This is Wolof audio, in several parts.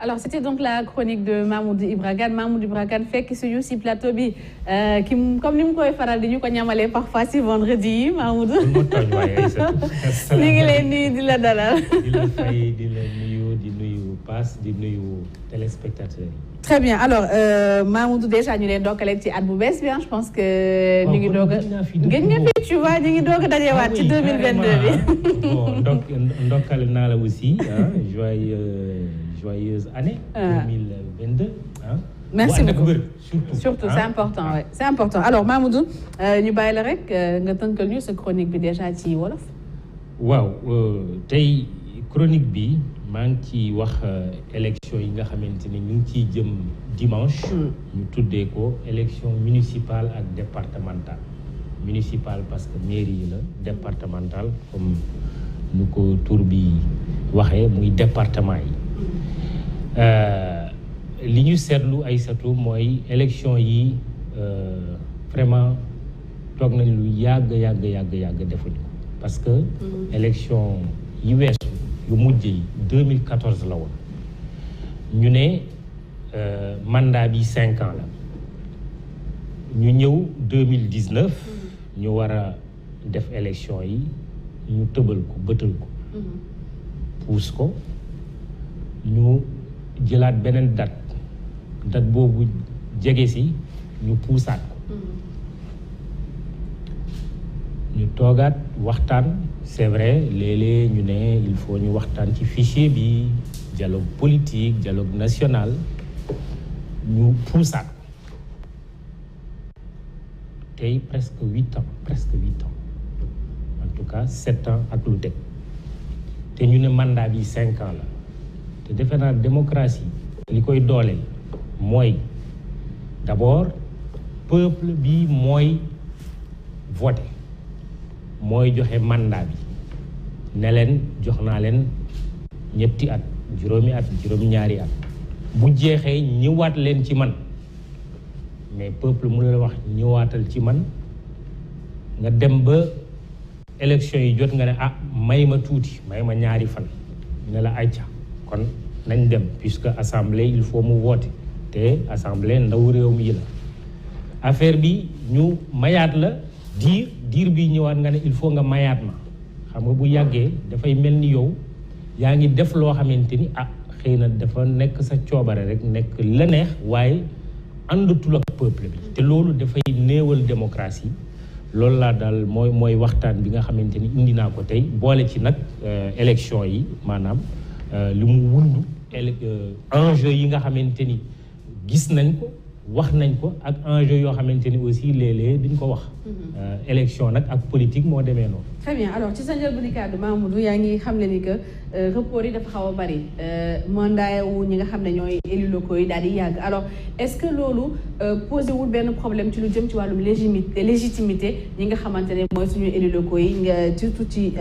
Alors, c'était donc la chronique de Mamoudou Ibra Kane. Mamoudou Ibra Kane fekk suñu si plateau bi comme ni mu koy faral di ñu ko ñamalee parfois si vendredi yi Mamoudou. ñu ngi lay nuyu di la dalal. di la fay di la nuyu pass di nuyu téléspectateurs yi. Très bien alors Mamoudou déjà ñu leen dokkaleeg ci at bu bees bi je pense que ñu ngi doog a gën nga fi tu vois ñu ngi doog a dajewaat ci 2022 bi. Bon ndokkale naa la aussi joyeuse année 2022 hein. Merci beaucoup surtout c'est important ouais. C'est important alors Mamoudou ñu bàyyi la rek nga tënkal ñu sa chronique bi déjà ci wolof. waaw tey chronique bi maa ngi ci wax élection yi nga xamante ni ñu ngi ciy jëm dimanche. ñu tuddee ko élection municipale ak départementale. municipale parce que mairie yi la départementale comme nu ko tur bi waxee muy département yi. li ñu seetlu Aïssatou mooy élection yi vraiment toog nañ lu yàgg defuñu ko parce que élection yi weesu yu mujj yi 2014 la woon ñu ne mandat bi 5 ans la ñu ñëw 2019 ñu war a def élection yi ñu tëbal ko bëtal ko puus ko ñu jëlaat beneen date boobu jege si ñu puusaat ko ñu toogaat waxtaan c'est vrai léeg-léeg ñu ne il faut ñu waxtaan ci fichier bi dialogue politique dialogue national ñu puusaat ko tey presque 8 ans en tout cas 7 ans ak lu teg te ñu ne mandat bi 5 ans la te defe naa démocratie li koy dooleel mooy d'abord peuple bi mooy voter mooy joxe mandat bi ne leen jox naa leen ñetti at juróomi at juróom-ñaari at bu jeexee ñëwaat leen ci man mais peuple mu la wax ñëwaatal ci man nga dem ba élection yi jot nga ne may ma tuuti may ma ñaari fan ne la ayca kon nañ dem puisque assemblée il faut mu voter te assemblée ndaw réew mi la affaire bi ñu mayaat la diir bi ñëwaat nga ne il faut nga mayaat ma xam nga bu yàggee dafay mel ni yow yaa ngi def loo xamante ni xëy na dafa nekk sa coobare rek nekk la neex waaye àndatul ak peuple bi te loolu dafay néewal démocratie loolu laa daal mooy waxtaan bi nga xamante ni indi naa ko tey boole ci nag élection yi maanaam li mu wundu enjeu yi nga xamante ni gis nañ ko wax nañ ko ak enjeu yoo xamante ni aussi léeg-léeg duñ ko wax. élection nag ak politique moo demee noonu. très bien alors ci sa njëlbéenu kàddu Mamoudou yaa ngi xamle ni que report yi dafa xaw a bari mandat wu ñi nga xam ne ñooy élus locaux yi daal di yàgg alors est-ce que loolu posé wul benn problème ci lu jëm ci wàllum légitimité ñi nga xamante ne mooy suñu élus locaux yi nga surtout ci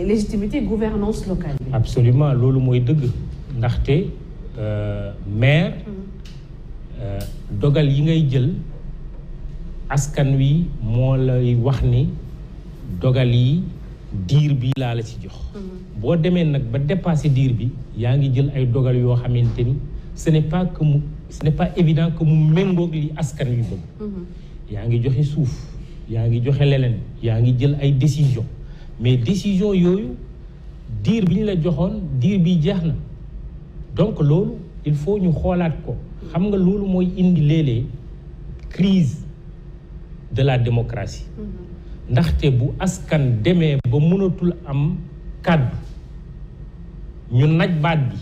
légitimité gouvernance locale bi. absolument loolu mooy dëgg ndaxte maire. dogal yi ngay jël askan wi moo lay wax ni dogal yi diir bi laa la ci jox. boo demee nag ba dépasser diir bi yaa ngi jël ay dogal yoo xamante ni ce n'est pas évident que mu méngoog li askan wi bëgg. yaa ngi joxe suuf yaa ngi joxe leneen yaa ngi jël ay décision mais décision yooyu diir bi ñu la joxoon diir bi jeex na donc loolu il faut ñu xoolaat ko. xam nga loolu mooy indi léeg-léeg crise de la démocratie ndaxte bu askan demee ba mënatul am kàddu ñu naj baat bi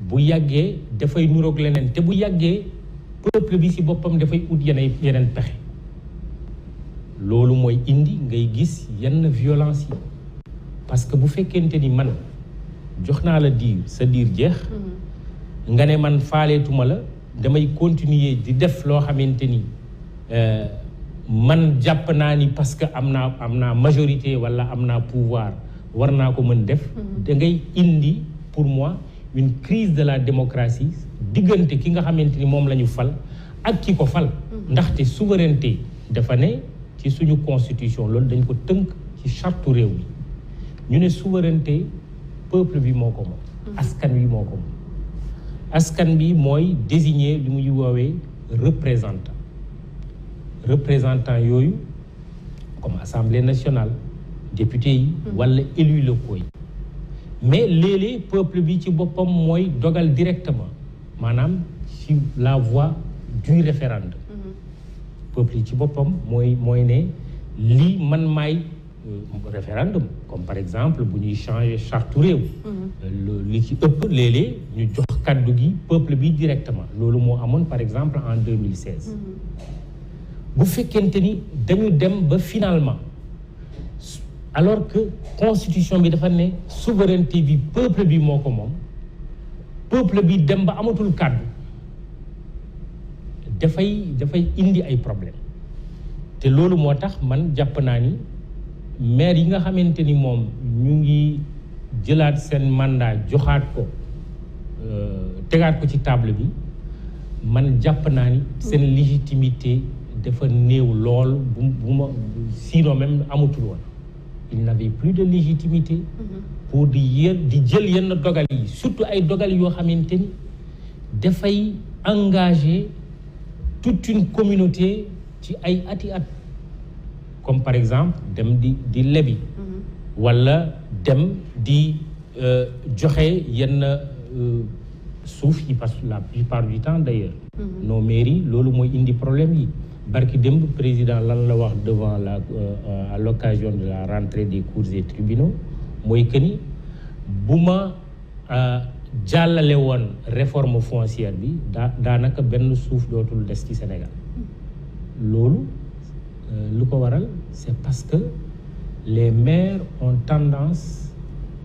bu yàggee dafay nuroog leneen te bu yàggee peuple bi ci boppam dafay ut yeneen pexe loolu mooy indi ngay gis yenn violence yi parce que bu fekkente ni man jox naa la diir sa diir jeex nga ne man faaleetuma la damay continuer di def loo xamante ni man jàpp naa ni parce que am naa majorité wala am naa pouvoir war naa ko mën def da ngay indi pour moi une crise de la démocratie diggante ki nga xamante ni moom la ñu fal ak ki ko fal ndaxte souveraineté dafa ne ci suñu constitution loolu dañ ko tënk ci charte réew mi ñu ne souveraineté peuple bi moo ko moom askan wi moo ko moom askan bi mooy désigner li muy woowee représentant yooyu comme assemblée nationale député yi wala élus locaux yi mais léeg-léeg peuple bi ci boppam mooy dogal directement maanaam ci la voie du référendum peuple yi ci boppam mooy ne lii man maay référendum comme par exemple bu ñuy changer charte réew li ci ëpp léeg-léeg ñu jox kàddu gi peuple bi directement loolu moo amoon par exemple en 2016 bu fekkente ni dañu dem ba finalement alors que constitution bi dafa ne souveraineté bi peuple bi moo ko moom peuple bi dem ba amatul kàddu dafay indi ay problème te loolu moo tax man jàpp naa ni maire yi nga xamante ni moom ñu ngi jëlaat seen mandat joxaat ko tegaat ko ci table bi man jàpp naa ni seen légitimité dafa néew lool bu ma sinon même amatul woon il n'avait plus de légitimité pour di jël yenn dogal yi surtout ay dogal yoo xamante ni dafay engager toute une communauté ci ay ati at comme par exemple dem di lebi wala dem di joxe yenn suuf yi parce que la plupart du temps d'ailleurs nos mairies loolu mooy indi problème yi barki démb président lan la wax devant à l'occasion de la rentrée des cours et tribunaux mooy que ni bu ma jàllale woon réforme foncière bi daanaka benn suuf dootul des ci Sénégal loolu lu ko waral c'est parce que les maires ont tendance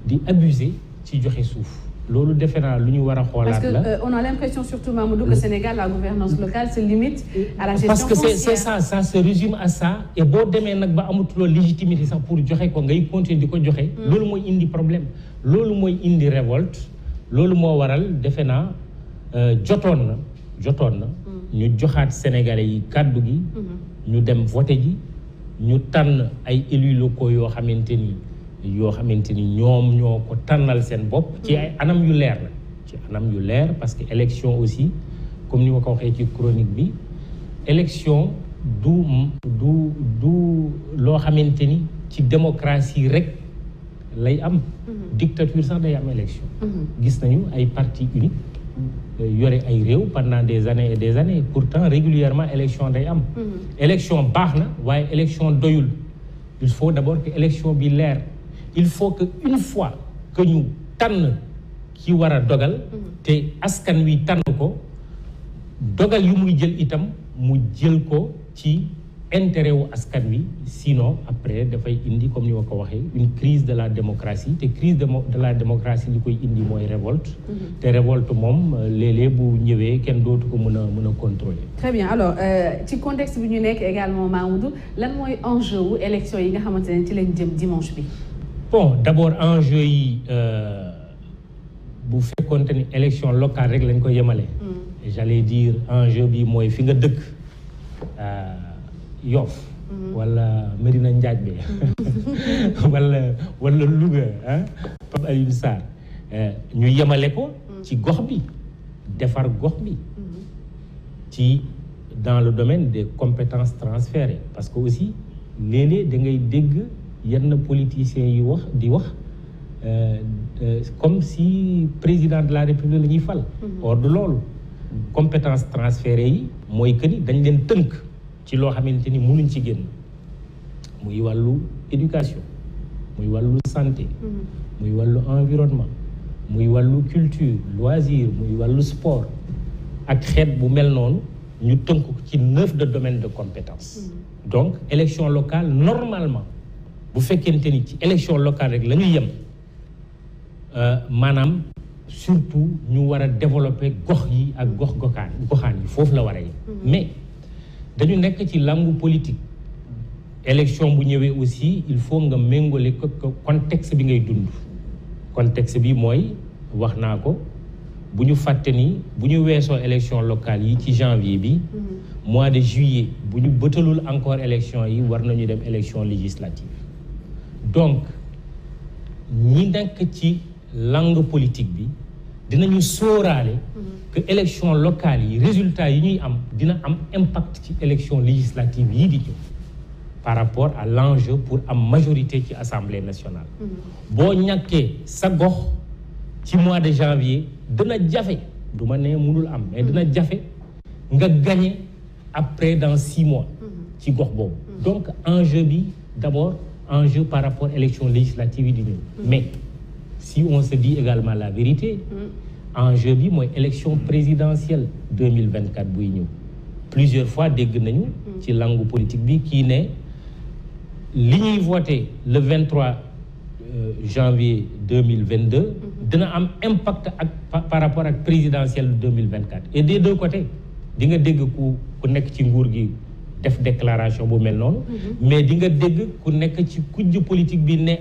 di abuser ci joxe suuf loolu defe naa lu ñu war a xoolaat la parce que on a l'impression surtout Mamadou que Sénégal la gouvernance locale se limite à la gestion parce que foncière. ça se résume à ça et boo demee nag ba amatuloo légitimité sax pour joxe ko ngay continuer di ko joxe loolu mooy indi problème loolu mooy indi révolte loolu moo waral defe naa jotoon na ñu joxaat Sénégalais yi kàddu gi ñu dem voter ji ñu tànn ay élus locaux yoo xamante ni ñoom ñoo ko tànnal seen bopp ci ay anam yu leer parce que élection aussi comme ni ma ko waxee ci chronique bi élection du loo xamante ni ci démocratie rek lay am dictature sax day am élection gis nañu ay parti unique yore ay réew pendant des années et des années pourtant régulièrement élection day am élection baax na waaye élection doyul il faut d'abord que élection bi leer il faut que une fois que ñu tànn ki war a dogal te askan wi tànn ko dogal yu muy jël itam mu jël ko ci intérêt wu askan wi sinon après dafay indi comme ni ma ko waxee une crise de la démocratie te crise de la démocratie li koy indi mooy révolte te révolte moom léeg-léeg bu ñëwee kenn dootu ko mën a contrôler. Très bien alors ci contexte bi ñu nekk également Mamadou lan mooy enjeu wu élection yi nga xamante ne ci lañ jëm dimanche bi. Bon d'abord enjeu yi bu fekkoonte ni élection locale rek lañ ko yemale. J'allais dire enjeu bi mooy fi nga dëkk. Yoff wala Medina Njaaj bi wala Louga Pape Alioune Sarr ñu yemale ko ci gox bi defar gox bi ci dans le domaine des compétences transférées parce que aussi léeg-léeg da ngay dégg yenn politiciens yi di wax comme si président de la République la ñuy fal or du loolu compétences transférées yi mooy que ni dañ leen tënk ci loo xamante ni mënuñ ci génn muy wàllu éducation muy wàllu santé muy wàllu environnement muy wàllu culture loisir muy wàllu sport ak xeet bu mel noonu ñu tënk ko ci 9 de domaines de compétence donc élection locale normalement bu fekkente ni ci élection locale rek la ñuy yem maanaam surtout ñu war a développer gox yi ak goxaan yi foofu la war a yem mais dañu nekk ci langue politique élection bu ñëwee aussi il faut nga méngale ko contexte bi ngay dund contexte bi mooy wax naa ko bu ñu fàtte ni bu ñu weesoo élection locale yi ci janvier bi mois de juillet bu ñu bëtalul encore élection yi war nañu dem élection législative donc ñi nekk ci langue politique bi dinañu sóoraale que élection locale yi résultats yi ñuy am dina am impact ci élection législative yi di ñëw par rapport à l'enjeu pour am majorité ci Assemblée nationale. boo ñàkkee sa gox ci mois de janvier dina jafe du ma ne mënul am mais dina jafe nga gagner après dans 6 mois ci gox boobu. donc enjeu bi d'abord enjeu par rapport élection législative yi di ñëw. mais si on se dit également la vérité enjeu bi mooy élection présidentielle 2024 buy ñëw plusieurs fois dégg nañu ci langue politique bi kii ne li ñuy voté le 23 janvier 2022 dina am impact ak par rapport ak présidentielle 2024 et des deux côtés di nga dégg ku nekk ci nguur gi def déclaration bu mel noonu mais di nga dégg ku nekk ci kujj politique bi ne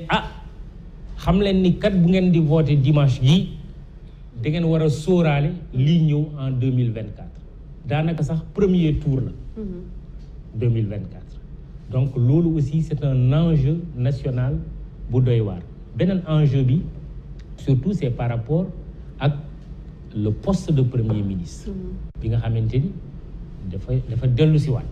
xam leen ni kat bu ngeen di voté dimanche gi da ngeen war a sóoraale lii ñëw en 2024 daanaka sax premier tour la 2024 donc loolu aussi c'est un enjeu national bu doy waar beneen enjeu bi surtout c'est par rapport ak le poste de premier ministre bi nga xamante ni dafa dellu si waat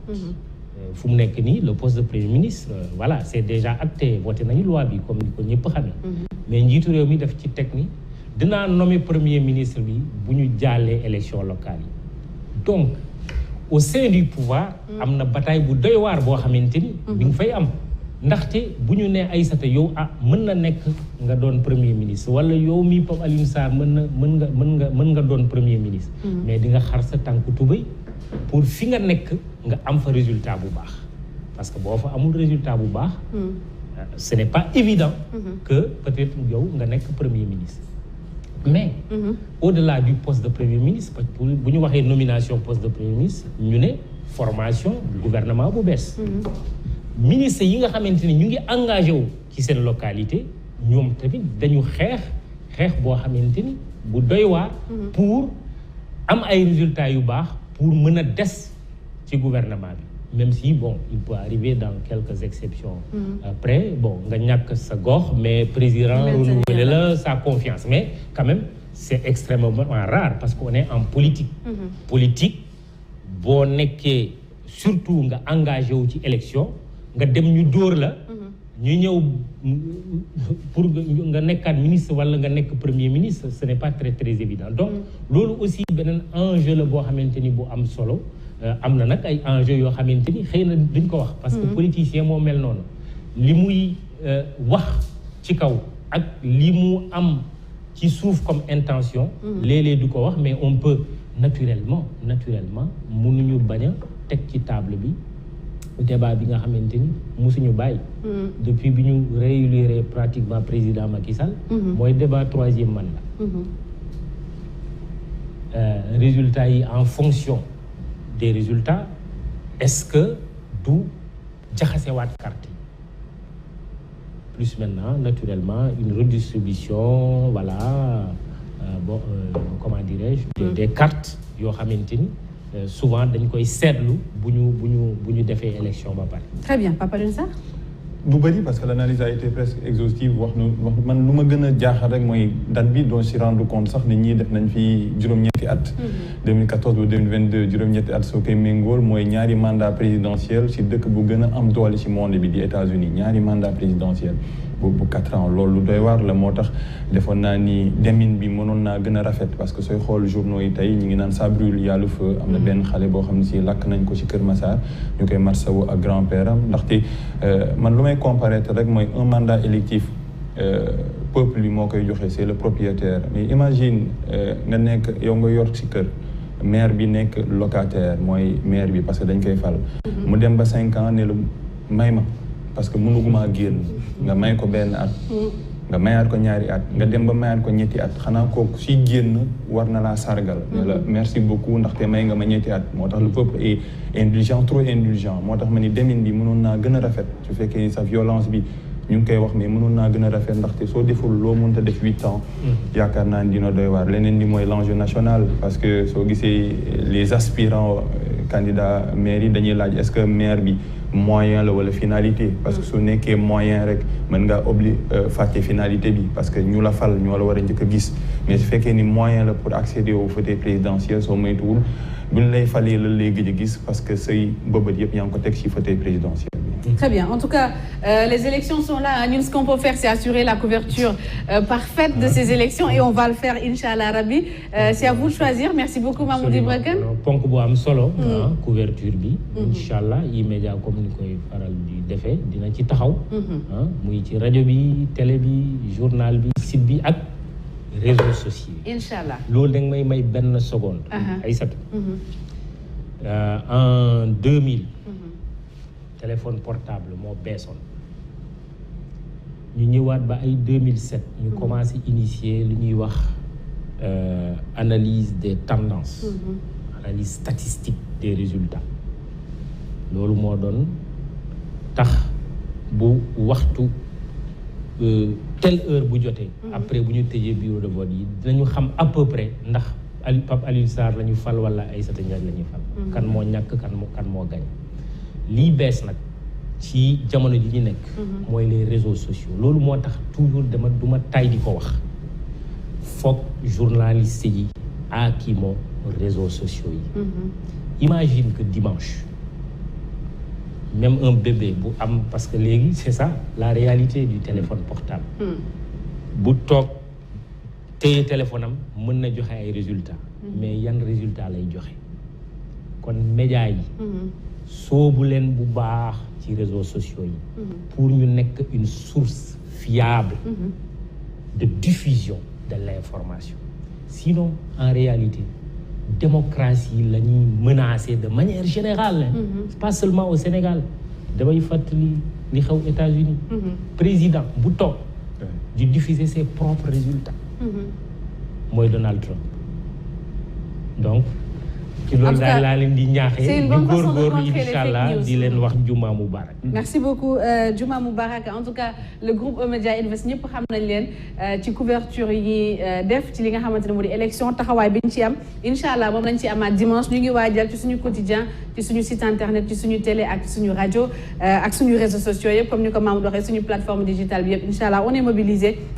fu mu nekk nii le poste de premier ministre voilà c'est déjà acté voté nañu loi bi comme ni ko ñëpp xamee mais njiitu réew mi daf ci teg ni dinaa nommer premier ministre bi bu ñu jàllee élection locale yi donc au sein du pouvoir am na bataille bu doy waar boo xamante ni bi nga fay am ndaxte bu ñu nee Aïssata yow mën na nekk nga doon premier ministre wala yow mi Pape Alioune Sarr mën nga doon premier ministre mais di nga xar sa tànku tubéy pour fi nga nekk nga am fa résultat bu baax parce que boo fa amul résultat bu baax ce n'est pas évident que peut-être yow nga nekk premier ministre mais au-delà du poste de premier ministre parce que bu ñu waxee nomination poste de premier ministre ñu ne formation gouvernement bu bees ministre yi nga xamante ni ñu ngi engagé wu ci seen localité ñoom tamit dañu xeex boo xamante ni bu doy waar pour am ay résultats yu baax pour mën a des ci gouvernement bi même si bon il peut arriver dans quelques exceptions après bon nga ñàkk sa gox mais président renouveler la sa confiance mais quand même c'est extrêmement rare parce qu'on est en politique politique boo nekkee surtout nga engagé wu ci élection nga dem ñu dóor la ñu ñëw pour nga nekkaat ministre wala nga nekk premier ministre ce n'est pas très très évident donc loolu aussi beneen enjeu la boo xamante ni bu am solo am na nag ay enjeux yoo xamante ni xëy na duñ ko wax parce que politicien moo mel noonu li muy wax ci kaw ak li mu am ci suuf comme intention léeg-léeg du ko wax mais on peut naturellement mënuñu bañ a teg ci table bi débat bi nga xamante ni musuñu bàyyi depuis bi ñu réélire pratiquement président Macky Sall mooy débat 3e mandat résultats yi en fonction des résultats est-ce que du jaxasewaat carte yi plus maintenant naturellement une redistribution voilà comment dirais-je des cartes yoo xamante ni souvent dañ koy seetlu bu ñu defee élection ba pare. Très bien Papa Alioune Sarr. bu bëri parce que l'analyse a été presque exhaustive wax man lu ma gën a jaaxal rek mooy date bi doo si rendre compte sax nit ñi def nañ fi juróom-ñetti at 2014 ba 2022 juróom-ñetti at soo koy méngool mooy ñaari mandat présidentiel si dëkk bu gën a am doole si monde bi di États-Unis ñaari mandat présidentiel bu 4 ans loolu lu doy waar la moo tax defoon naa ni demin bi mënoon naa gën a rafet parce que sooy xool journaux yi tey ñu ngi naan ça brûle y a le feu am na benn xale boo xam ne si lakk nañ ko ci Kër Massar ñu koy marsawu ak grand-père am ndaxte man lu may comparaître rek mooy un mandat électif peuple bi moo koy joxe c'est le propriétaire mais imagine nga nekk yow nga yor ci kër maire bi nekk locataire mooy maire bi parce que dañ koy fal mu dem ba 5 ans ne la may ma parce que mënuguma génn nga may ko benn at nga mayaat ko ñaari at nga dem ba mayaat ko ñetti at xanaa kooku si génn war na laa sargal ne la merci beaucoup ndaxte may nga ma ñetti at moo tax le peuple est indulgent trop indulgent moo tax ma ni demin bi mënoon naa gën a rafet su fekkee sa violence bi ñu ngi koy wax mais mënoon naa gën a rafet ndaxte soo deful loo mënta def 8 ans yaakaar naa ni dina doy waar leneen li mooy l'enjeu national parce que soo gisee les aspirants candidat maire yi dañuy laaj est-ce que maire bi moyen la wala finalité parce que su nekkee moyen rek mën nga fàtte finalité bi parce que ñu la fal ñoo la war a njëkk a gis mais su fekkee ni moyen la pour accéder au fauteuil présidentiel soo moytuwul buñ lay falee la lay gëj a gis parce que say bëbët yëpp yaa ngi ko teg ci fauteuil présidentiel. Très bien. En tout cas, les élections sont là. Nous, ce qu'on peut faire, c'est assurer la couverture parfaite de ces élections et on va le faire, Inch'Allah Rabbi. C'est à vous de choisir. Merci beaucoup, Mahmoud Ibra Kane. ponk bu am solo. couverture bi. Inch'Allah immédiat comme ni koy faral di defee dina ci taxaw. muy ci rajo bi télé bi journal bi site bi ak réseaux sociaux. Inch'Allah. loolu da nga may benn seconde. Aïssatou. En 2000. téléphone portable moo beesoon ñu ñëwaat ba ay 2007 ñu commencé initier lu ñuy wax analyse des tendances analyse statistique des résultats loolu moo doon tax bu waxtu telle heure bu jotee après bu ñu tëjee bureau de vote yi dinañu xam à peu près ndax Pape Alioune Sarr la ñu fal wala Aïssata Ndiaye la ñuy fal kan moo ñàkk kan moo gañ lii bees nag ci jamono ji ñu nekk mooy les réseaux sociaux loolu moo tax toujours dama duma tay di ko wax foog journaliste yi kii moo réseaux sociaux yi imagine que dimanche même un bébé bu am parce que léegi c'est ça la réalité du téléphone portable bu toog téye téléphone am mën na joxe ay résultats mais yan résultats lay joxe kon média yi soobu leen bu baax ci réseaux sociaux yi pour ñu nekk une source fiable de diffusion de l'information sinon en réalité démocratie la ñuy menacer de manière générale pas seulement au Sénégal damay fàttali li xew États-Unis président bu toog di diffuser ses propres résultats mooy Donald Trump donc ci loolu daal laa leen di ñaaxee di góorgóorlu Inch'Allah di leen wax Juma Mubarak. Merci beaucoup Juma Mubarak en tout cas le groupe E-Media Invest ñëpp xam nañ leen ci couverture yi def ci li nga xamante ne moo di élection taxawaay bi ñu ci am Inch'Allah moom lañ ci amaat dimanche ñu ngi waajal ci suñu quotidien ci suñu site internet ci suñu télé ak ci suñu rajo ak suñu réseaux sociaux yëpp comme ni ko Mamadou waxee suñu plateforme digitale bi yëpp Inch'Allah on est mobilisé